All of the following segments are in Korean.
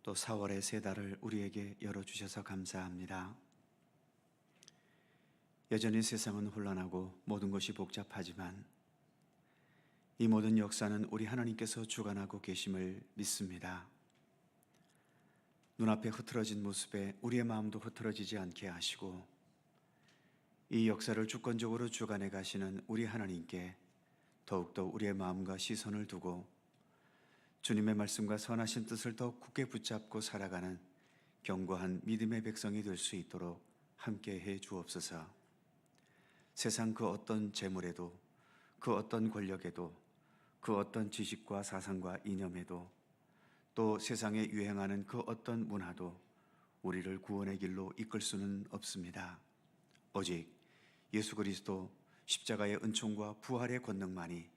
또 4월의 새 달을 우리에게 열어주셔서 감사합니다. 여전히 세상은 혼란하고 모든 것이 복잡하지만 이 모든 역사는 우리 하나님께서 주관하고 계심을 믿습니다. 눈앞에 흐트러진 모습에 우리의 마음도 흐트러지지 않게 하시고 이 역사를 주권적으로 주관해 가시는 우리 하나님께 더욱더 우리의 마음과 시선을 두고 주님의 말씀과 선하신 뜻을 더 굳게 붙잡고 살아가는 견고한 믿음의 백성이 될 수 있도록 함께해 주옵소서. 세상 그 어떤 재물에도, 그 어떤 권력에도, 그 어떤 지식과 사상과 이념에도, 또 세상에 유행하는 그 어떤 문화도 우리를 구원의 길로 이끌 수는 없습니다. 오직 예수 그리스도 십자가의 은총과 부활의 권능만이,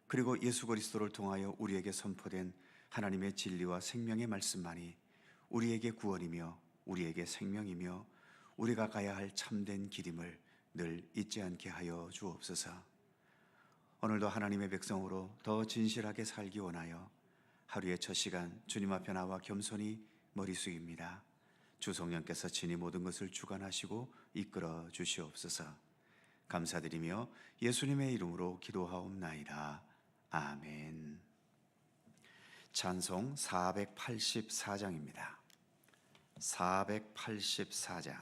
그리고 예수 그리스도를 통하여 우리에게 선포된 하나님의 진리와 생명의 말씀만이 우리에게 구원이며 우리에게 생명이며 우리가 가야 할 참된 길임을 늘 잊지 않게 하여 주옵소서. 오늘도 하나님의 백성으로 더 진실하게 살기 원하여 하루의 첫 시간 주님 앞에 나와 겸손히 머리 숙입니다. 주 성령께서 친히 모든 것을 주관하시고 이끌어 주시옵소서. 감사드리며 예수님의 이름으로 기도하옵나이다. 아멘. 찬송 484장입니다. 484장.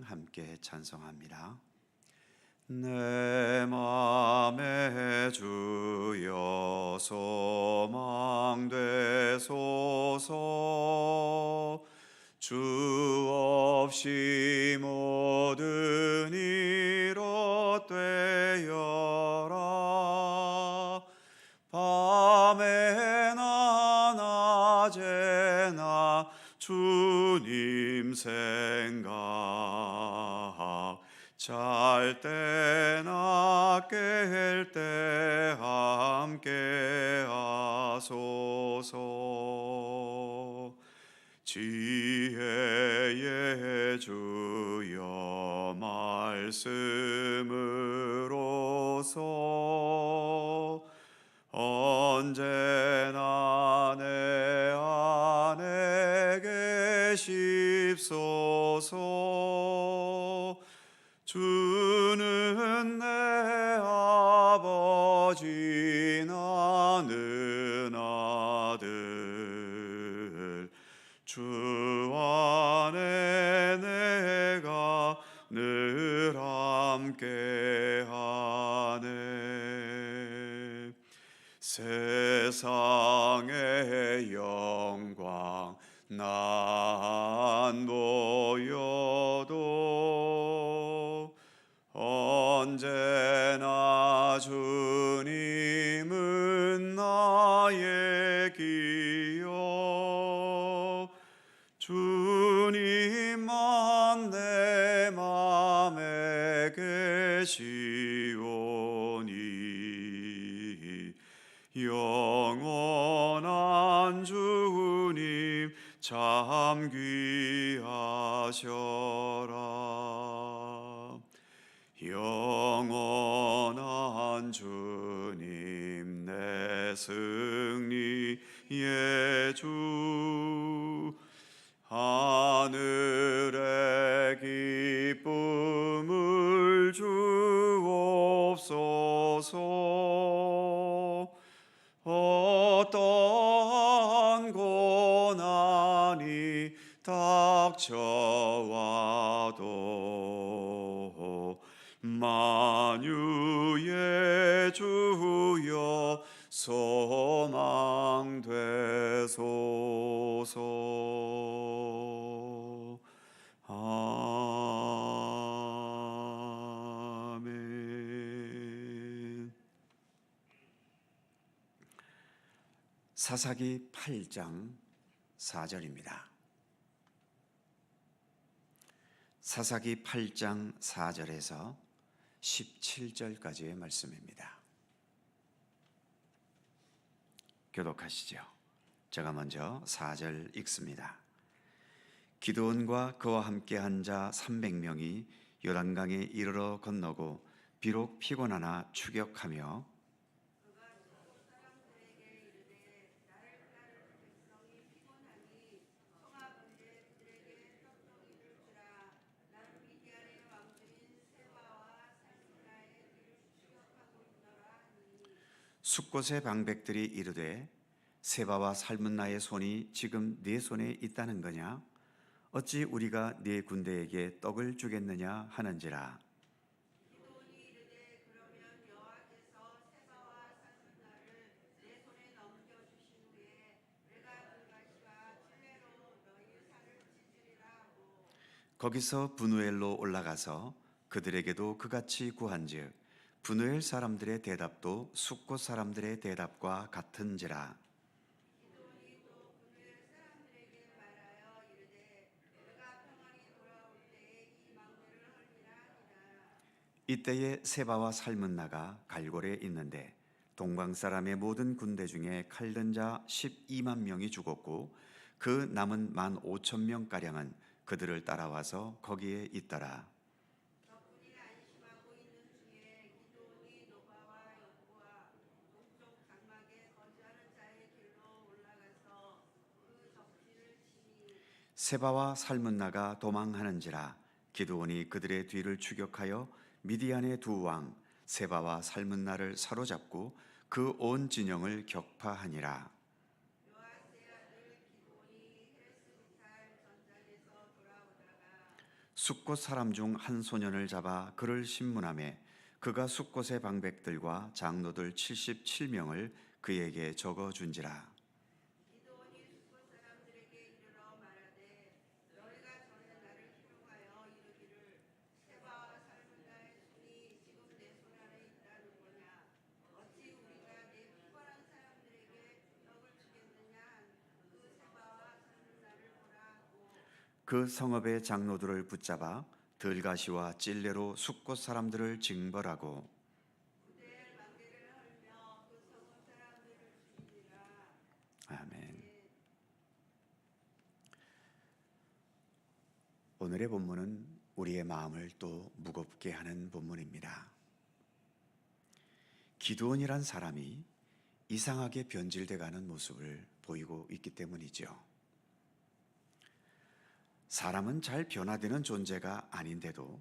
함께 찬송합니다. 내 맘에 주여 소망되소서. 주 없이 모든 일 헛되어라. 밤에나 낮에나 주님 생각, 잘 때나 깰 때 함께 하소서. 지혜의 주여 말씀으로서 언제나 내 안에 계십소서. 주는 내 아버지 나는 아들. 주 안에 내가 늘 함께하네. 세상의 영광 난 보여도 언제나 주님은 나의 기여. 주님만 내 맘에 계시오니 영원한 주님 참 귀하셔라. 영원한 주님 내 승리의 주. 하늘의 기쁨을 주옵소서. 어떠한 고난이 닥쳐와도 만유의 주여 소망되소서. 아멘. 사사기 8장 4절입니다. 사사기 8장 4절에서 17절까지의 말씀입니다. 교독하시죠. 제가 먼저 4절 읽습니다. 기드온과 그와 함께 한 자 300명이 요단강에 이르러 건너고 비록 피곤하나 추격하며 숫곳의 방백들이 이르되 세바와 살문나의 손이 지금 네 손에 있다는 거냐? 어찌 우리가 네 군대에게 떡을 주겠느냐 하는지라. 거기서 분우엘로 올라가서 그들에게도 그같이 구한즉 분우엘 사람들의 대답도 숫곳 사람들의 대답과 같은지라. 이때에 세바와 살문나가 갈골에 있는데 동방 사람의 모든 군대 중에 칼든 자 12만 명이 죽었고 그 남은 15,000명 가량은 그들을 따라와서 거기에 있더라. 세바와 살문나가 도망하는지라. 기드온이 그들의 뒤를 추격하여 미디안의 두 왕 세바와 살문나를 사로잡고 그 온 진영을 격파하니라. 숫곳 사람 중 한 소년을 잡아 그를 신문하매 그가 숫곳의 방백들과 장로들 77명을 그에게 적어 준지라. 그 성읍의 장로들을 붙잡아 들가시와 찔레로 숫곳 사람들을 징벌하고 아멘. 오늘의 본문은 우리의 마음을 또 무겁게 하는 본문입니다. 기드온이란 사람이 이상하게 변질돼가는 모습을 보이고 있기 때문이죠. 사람은 잘 변화되는 존재가 아닌데도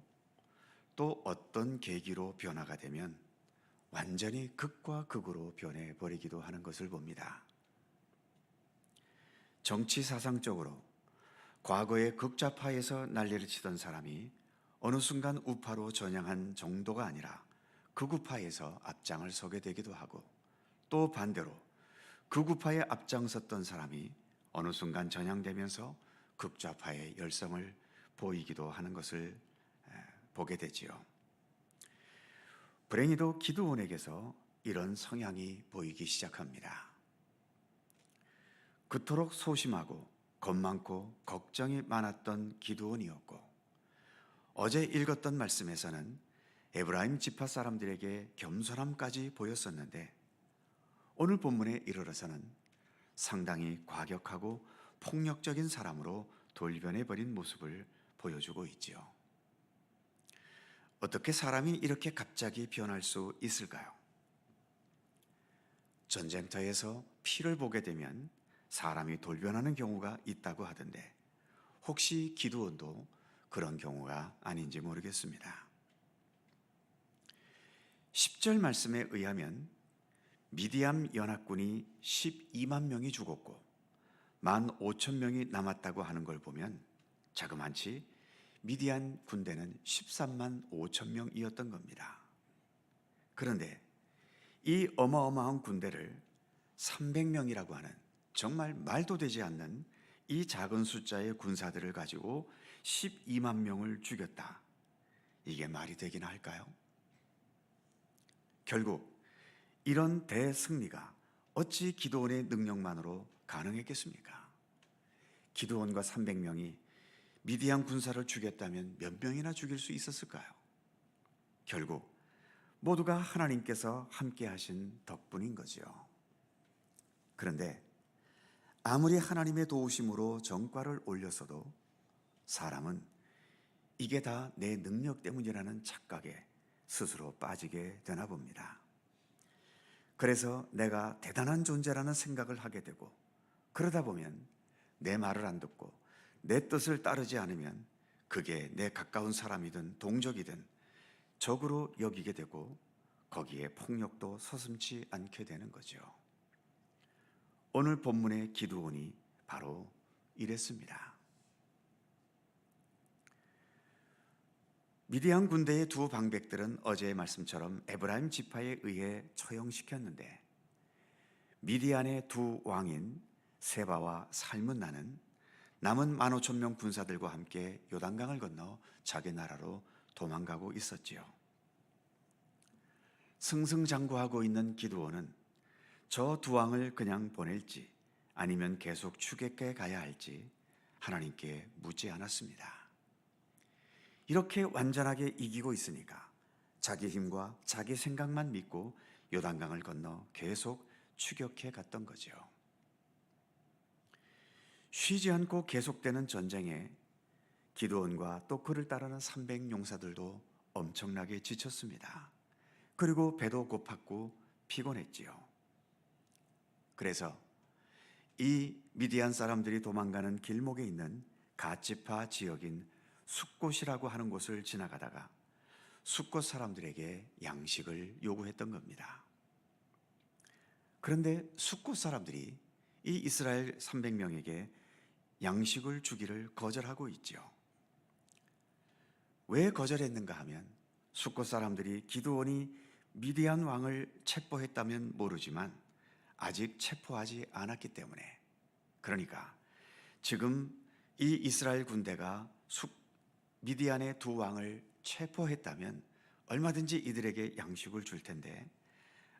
또 어떤 계기로 변화가 되면 완전히 극과 극으로 변해버리기도 하는 것을 봅니다. 정치 사상적으로 과거의 극좌파에서 난리를 치던 사람이 어느 순간 우파로 전향한 정도가 아니라 극우파에서 앞장을 서게 되기도 하고 또 반대로 극우파에 앞장섰던 사람이 어느 순간 전향되면서 극좌파의 열성을 보이기도 하는 것을 보게 되지요. 불행히도 기드온에게서 이런 성향이 보이기 시작합니다. 그토록 소심하고 겁 많고 걱정이 많았던 기드온이었고 어제 읽었던 말씀에서는 에브라임 지파 사람들에게 겸손함까지 보였었는데 오늘 본문에 이르러서는 상당히 과격하고 폭력적인 사람으로 돌변해버린 모습을 보여주고 있지요. 어떻게 사람이 이렇게 갑자기 변할 수 있을까요? 전쟁터에서 피를 보게 되면 사람이 돌변하는 경우가 있다고 하던데 혹시 기드온도 그런 경우가 아닌지 모르겠습니다. 10절 말씀에 의하면 미디안 연합군이 12만 명이 죽었고 15,000명이 남았다고 하는 걸 보면 자그만치 미디안 군대는 13만 5천 명이었던 겁니다. 그런데 이 어마어마한 군대를 300명이라고 하는 정말 말도 되지 않는 이 작은 숫자의 군사들을 가지고 12만 명을 죽였다. 이게 말이 되긴 할까요? 결국 이런 대승리가 어찌 기드온의 능력만으로 가능했겠습니까? 기드온과 300명이 미디안 군사를 죽였다면 몇 명이나 죽일 수 있었을까요? 결국 모두가 하나님께서 함께 하신 덕분인 거죠. 그런데 아무리 하나님의 도우심으로 정과를 올렸어도 사람은 이게 다 내 능력 때문이라는 착각에 스스로 빠지게 되나 봅니다. 그래서 내가 대단한 존재라는 생각을 하게 되고, 그러다 보면 내 말을 안 듣고 내 뜻을 따르지 않으면 그게 내 가까운 사람이든 동족이든 적으로 여기게 되고, 거기에 폭력도 서슴지 않게 되는 거죠. 오늘 본문의 기드온이 바로 이랬습니다. 미디안 군대의 두 방백들은 어제의 말씀처럼 에브라임 지파에 의해 처형시켰는데, 미디안의 두 왕인 세바와 살문나는 남은 15,000명 군사들과 함께 요단강을 건너 자기 나라로 도망가고 있었지요. 승승장구하고 있는 기드온은 저 두 왕을 그냥 보낼지 아니면 계속 추격해 가야 할지 하나님께 묻지 않았습니다. 이렇게 완전하게 이기고 있으니까 자기 힘과 자기 생각만 믿고 요단강을 건너 계속 추격해 갔던 거죠. 쉬지 않고 계속되는 전쟁에 기드온과 또 그를 따르는 300용사들도 엄청나게 지쳤습니다. 그리고 배도 고팠고 피곤했지요. 그래서 이 미디안 사람들이 도망가는 길목에 있는 갓지파 지역인 숫곳이라고 하는 곳을 지나가다가 숫곳 사람들에게 양식을 요구했던 겁니다. 그런데 숫곳 사람들이 이 이스라엘 300명에게 양식을 주기를 거절하고 있죠. 왜 거절했는가 하면 숫곳 사람들이 기드온이 미디안 왕을 체포했다면 모르지만 아직 체포하지 않았기 때문에, 그러니까 지금 이 이스라엘 군대가 미디안의 두 왕을 체포했다면 얼마든지 이들에게 양식을 줄 텐데,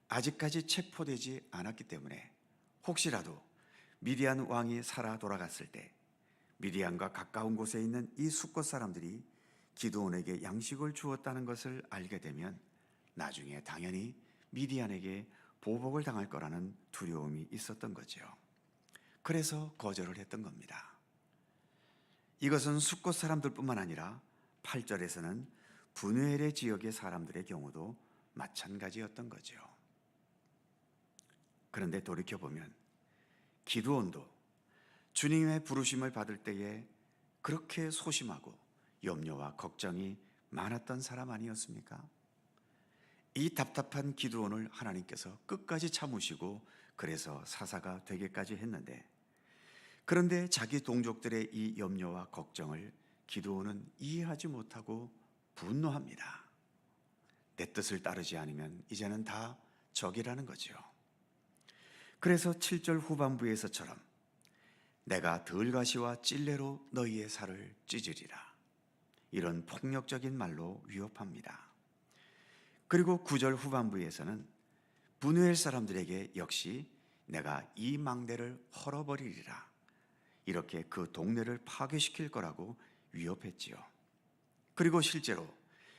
아직까지 체포되지 않았기 때문에 혹시라도 미디안 왕이 살아 돌아갔을 때 미디안과 가까운 곳에 있는 이 숫곳 사람들이 기드온에게 양식을 주었다는 것을 알게 되면 나중에 당연히 미디안에게 보복을 당할 거라는 두려움이 있었던 거죠. 그래서 거절을 했던 겁니다. 이것은 숫곳 사람들뿐만 아니라 8절에서는 브누엘의 지역의 사람들의 경우도 마찬가지였던 거죠. 그런데 돌이켜보면 기드온도 주님의 부르심을 받을 때에 그렇게 소심하고 염려와 걱정이 많았던 사람 아니었습니까? 이 답답한 기드온을 하나님께서 끝까지 참으시고 그래서 사사가 되기까지 했는데, 그런데 자기 동족들의 이 염려와 걱정을 기드온은 이해하지 못하고 분노합니다. 내 뜻을 따르지 않으면 이제는 다 적이라는 거죠. 그래서 7절 후반부에서처럼 내가 들가시와 찔레로 너희의 살을 찢으리라, 이런 폭력적인 말로 위협합니다. 그리고 9절 후반부에서는 브누엘 사람들에게 역시 내가 이 망대를 헐어버리리라, 이렇게 그 동네를 파괴시킬 거라고 위협했지요. 그리고 실제로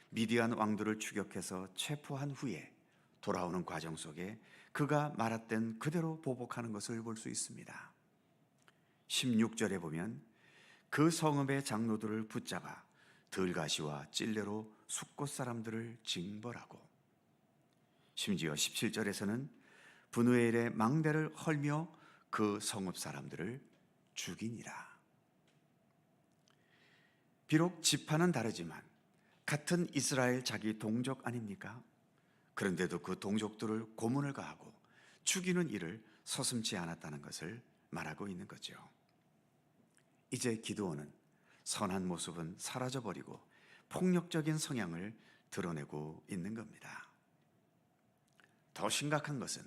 미디안 왕들을 추격해서 체포한 후에 돌아오는 과정 속에 그가 말했던 그대로 보복하는 것을 볼 수 있습니다. 16절에 보면 그 성읍의 장로들을 붙잡아 들가시와 찔레로 숫곳 사람들을 징벌하고, 심지어 17절에서는 브누엘의 망대를 헐며 그 성읍 사람들을 죽이니라. 비록 지파는 다르지만 같은 이스라엘 자기 동족 아닙니까? 그런데도 그 동족들을 고문을 가하고 죽이는 일을 서슴지 않았다는 것을 말하고 있는 거죠. 이제 기드온은 선한 모습은 사라져버리고 폭력적인 성향을 드러내고 있는 겁니다. 더 심각한 것은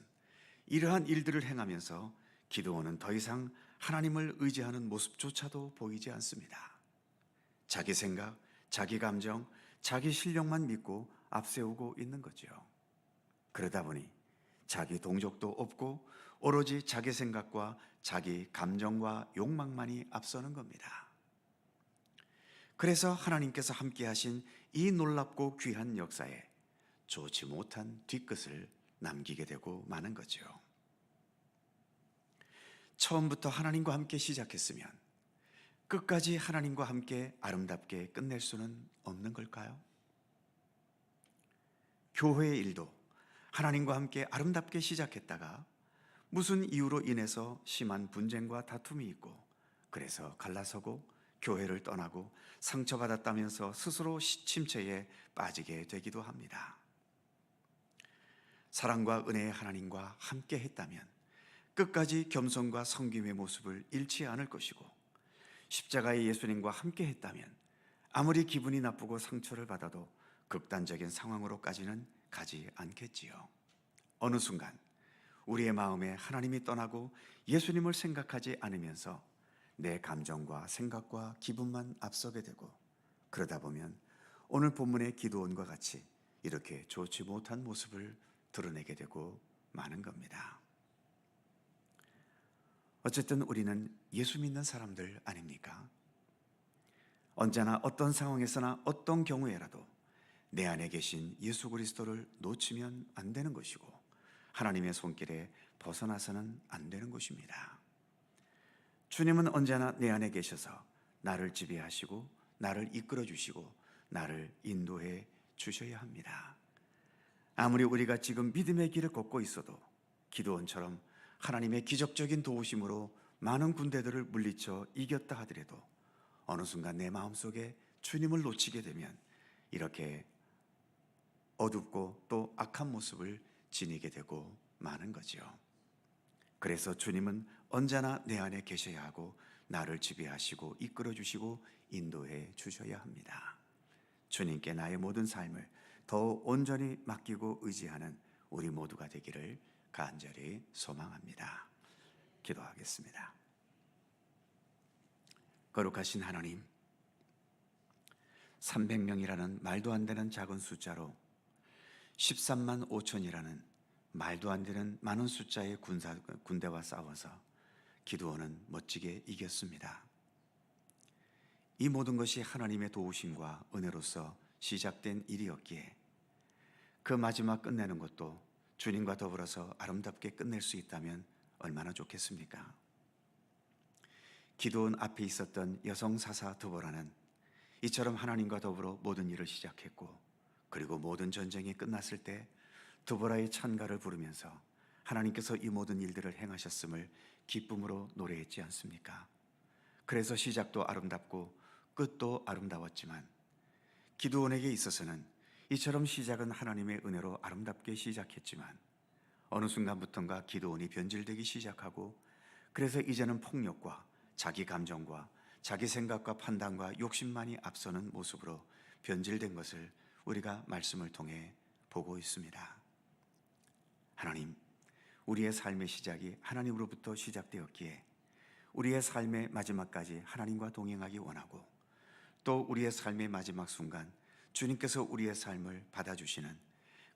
이러한 일들을 행하면서 기드온은 더 이상 하나님을 의지하는 모습조차도 보이지 않습니다. 자기 생각, 자기 감정, 자기 실력만 믿고 앞세우고 있는 거죠. 그러다 보니 자기 동족도 없고 오로지 자기 생각과 자기 감정과 욕망만이 앞서는 겁니다. 그래서 하나님께서 함께 하신 이 놀랍고 귀한 역사에 좋지 못한 뒤끝을 남기게 되고 마는 거죠. 처음부터 하나님과 함께 시작했으면 끝까지 하나님과 함께 아름답게 끝낼 수는 없는 걸까요? 교회의 일도 하나님과 함께 아름답게 시작했다가 무슨 이유로 인해서 심한 분쟁과 다툼이 있고 그래서 갈라서고 교회를 떠나고 상처받았다면서 스스로 침체에 빠지게 되기도 합니다. 사랑과 은혜의 하나님과 함께 했다면 끝까지 겸손과 섬김의 모습을 잃지 않을 것이고, 십자가의 예수님과 함께 했다면 아무리 기분이 나쁘고 상처를 받아도 극단적인 상황으로까지는 가지 않겠지요. 어느 순간 우리의 마음에 하나님이 떠나고 예수님을 생각하지 않으면서 내 감정과 생각과 기분만 앞서게 되고, 그러다 보면 오늘 본문의 기도원과 같이 이렇게 좋지 못한 모습을 드러내게 되고 마는 겁니다. 어쨌든 우리는 예수 믿는 사람들 아닙니까? 언제나 어떤 상황에서나 어떤 경우에라도 내 안에 계신 예수 그리스도를 놓치면 안 되는 것이고, 하나님의 손길에 벗어나서는 안 되는 것입니다. 주님은 언제나 내 안에 계셔서 나를 지배하시고 나를 이끌어 주시고 나를 인도해 주셔야 합니다. 아무리 우리가 지금 믿음의 길을 걷고 있어도 기드온처럼 하나님의 기적적인 도우심으로 많은 군대들을 물리쳐 이겼다 하더라도 어느 순간 내 마음속에 주님을 놓치게 되면 이렇게 어둡고 또 악한 모습을 지니게 되고 마는 거죠. 그래서 주님은 언제나 내 안에 계셔야 하고 나를 지배하시고 이끌어 주시고 인도해 주셔야 합니다. 주님께 나의 모든 삶을 더 온전히 맡기고 의지하는 우리 모두가 되기를 간절히 소망합니다. 기도하겠습니다. 거룩하신 하나님, 300명이라는 말도 안 되는 작은 숫자로 13만 5천이라는 말도 안 되는 많은 숫자의 군대와 싸워서 기드온은 멋지게 이겼습니다. 이 모든 것이 하나님의 도우심과 은혜로서 시작된 일이었기에 그 마지막 끝내는 것도 주님과 더불어서 아름답게 끝낼 수 있다면 얼마나 좋겠습니까? 기드온 앞에 있었던 여성 사사 드보라는 이처럼 하나님과 더불어 모든 일을 시작했고, 그리고 모든 전쟁이 끝났을 때 드보라의 찬가를 부르면서 하나님께서 이 모든 일들을 행하셨음을 기쁨으로 노래했지 않습니까? 그래서 시작도 아름답고 끝도 아름다웠지만 기드온에게 있어서는 이처럼 시작은 하나님의 은혜로 아름답게 시작했지만 어느 순간부터인가 기드온이 변질되기 시작하고, 그래서 이제는 폭력과 자기 감정과 자기 생각과 판단과 욕심만이 앞서는 모습으로 변질된 것을 우리가 말씀을 통해 보고 있습니다. 하나님, 우리의 삶의 시작이 하나님으로부터 시작되었기에 우리의 삶의 마지막까지 하나님과 동행하기 원하고, 또 우리의 삶의 마지막 순간 주님께서 우리의 삶을 받아주시는,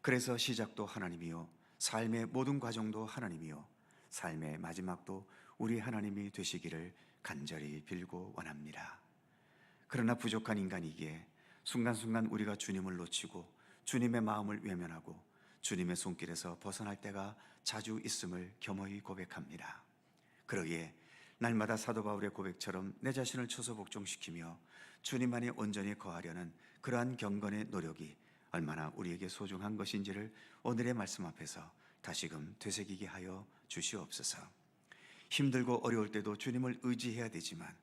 그래서 시작도 하나님이요 삶의 모든 과정도 하나님이요 삶의 마지막도 우리 하나님이 되시기를 간절히 빌고 원합니다. 그러나 부족한 인간이기에 순간순간 우리가 주님을 놓치고 주님의 마음을 외면하고 주님의 손길에서 벗어날 때가 자주 있음을 겸허히 고백합니다. 그러기에 날마다 사도 바울의 고백처럼 내 자신을 처소 복종시키며 주님 안에 온전히 거하려는 그러한 경건의 노력이 얼마나 우리에게 소중한 것인지를 오늘의 말씀 앞에서 다시금 되새기게 하여 주시옵소서. 힘들고 어려울 때도 주님을 의지해야 되지만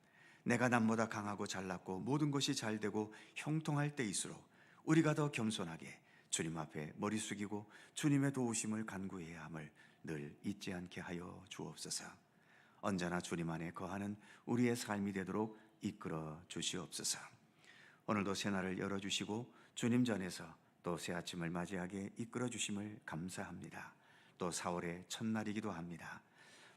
내가 남보다 강하고 잘났고 모든 것이 잘되고 형통할 때일수록 우리가 더 겸손하게 주님 앞에 머리 숙이고 주님의 도우심을 간구해야 함을 늘 잊지 않게 하여 주옵소서. 언제나 주님 안에 거하는 우리의 삶이 되도록 이끌어 주시옵소서. 오늘도 새날을 열어주시고 주님 전에서 또 새 아침을 맞이하게 이끌어 주심을 감사합니다. 또 4월의 첫날이기도 합니다.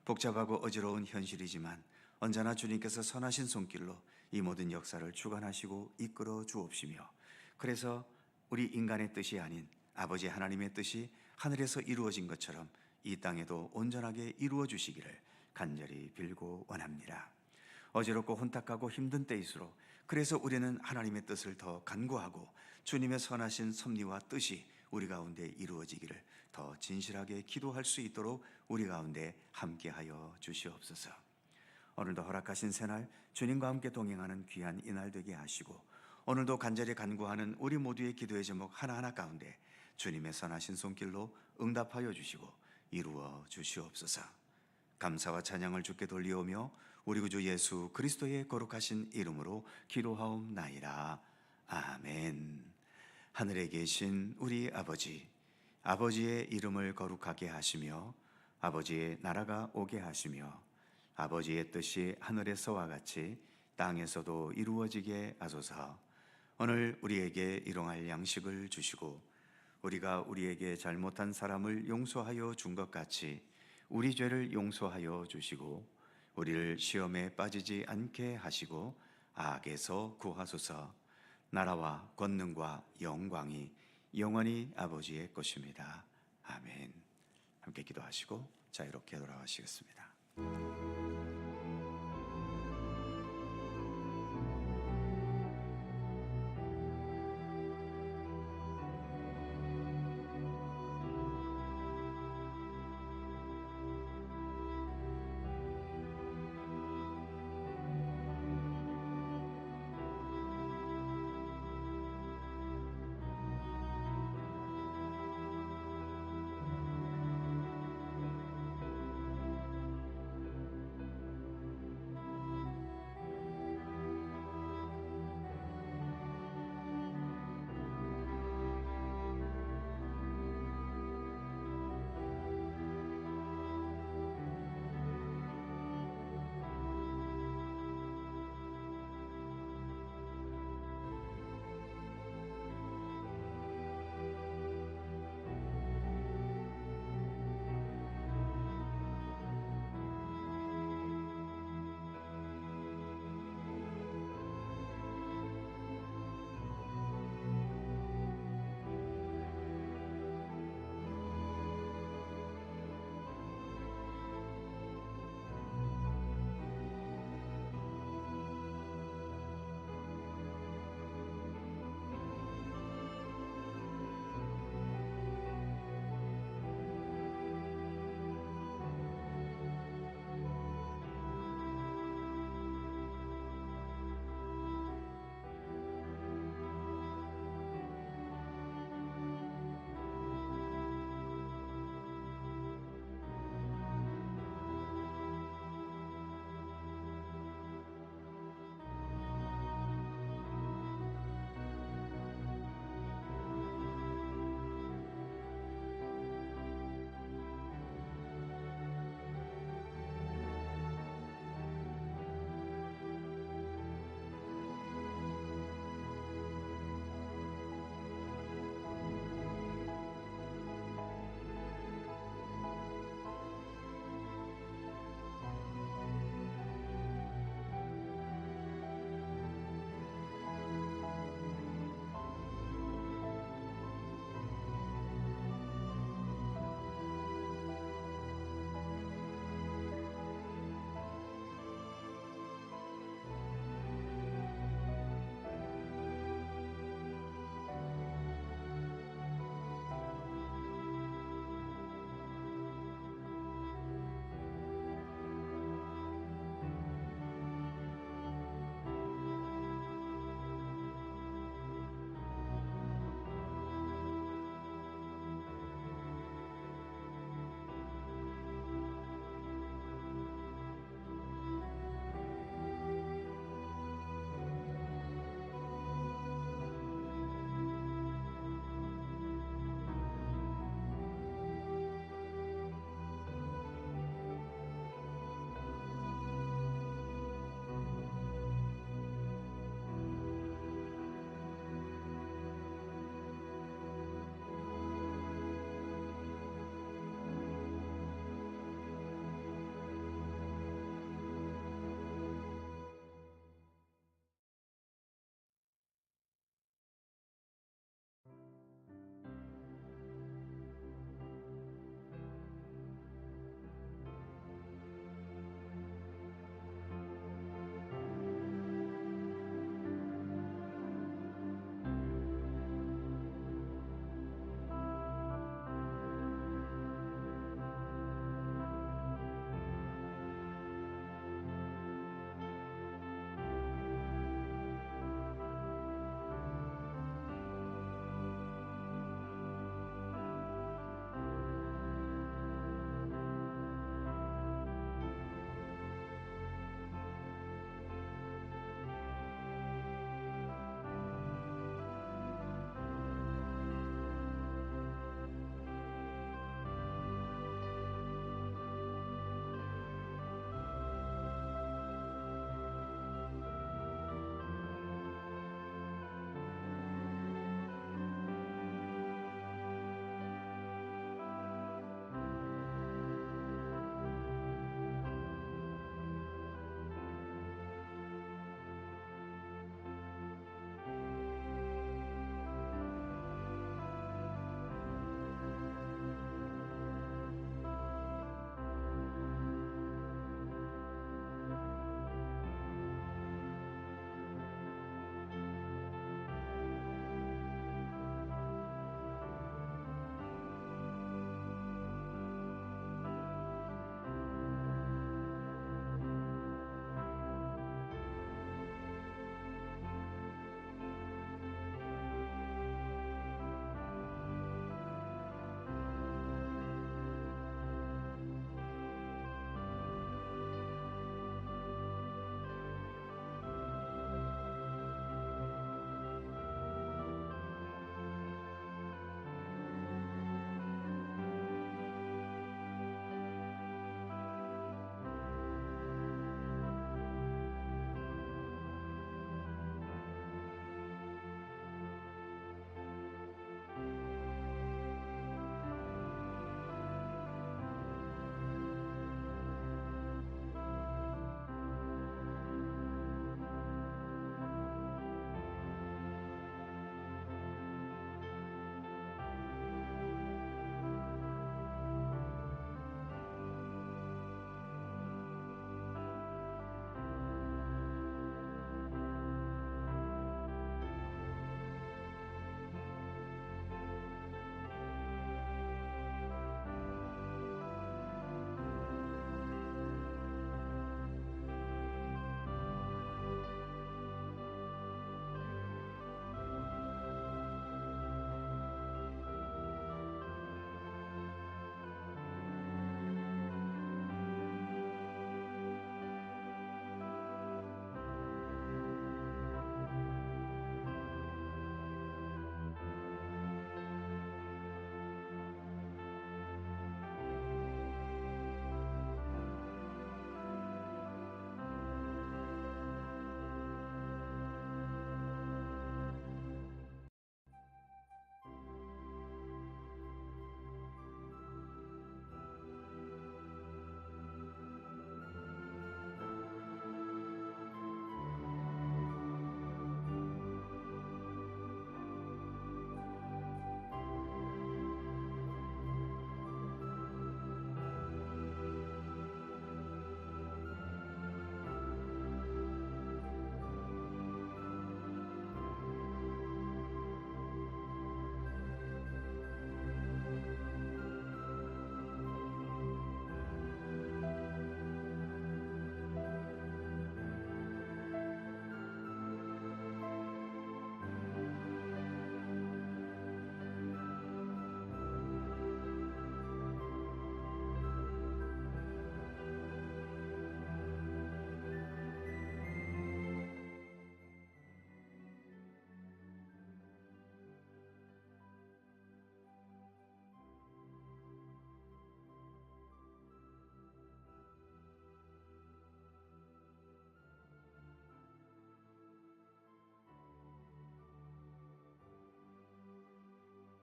복잡하고 어지러운 현실이지만 언제나 주님께서 선하신 손길로 이 모든 역사를 주관하시고 이끌어 주옵시며, 그래서 우리 인간의 뜻이 아닌 아버지 하나님의 뜻이 하늘에서 이루어진 것처럼 이 땅에도 온전하게 이루어 주시기를 간절히 빌고 원합니다. 어지럽고 혼탁하고 힘든 때일수록 그래서 우리는 하나님의 뜻을 더 간구하고 주님의 선하신 섭리와 뜻이 우리 가운데 이루어지기를 더 진실하게 기도할 수 있도록 우리 가운데 함께하여 주시옵소서. 오늘도 허락하신 새날 주님과 함께 동행하는 귀한 이날 되게 하시고, 오늘도 간절히 간구하는 우리 모두의 기도의 제목 하나하나 가운데 주님의 선하신 손길로 응답하여 주시고 이루어 주시옵소서. 감사와 찬양을 주께 돌리오며 우리 구주 예수 그리스도의 거룩하신 이름으로 기도하옵나이다. 아멘. 하늘에 계신 우리 아버지, 아버지의 이름을 거룩하게 하시며 아버지의 나라가 오게 하시며 아버지의 뜻이 하늘에서와 같이 땅에서도 이루어지게 하소서. 오늘 우리에게 일용할 양식을 주시고 우리가 우리에게 잘못한 사람을 용서하여 준 것 같이 우리 죄를 용서하여 주시고 우리를 시험에 빠지지 않게 하시고 악에서 구하소서. 나라와 권능과 영광이 영원히 아버지의 것입니다. 아멘. 함께 기도하시고 자유롭게 돌아가시겠습니다.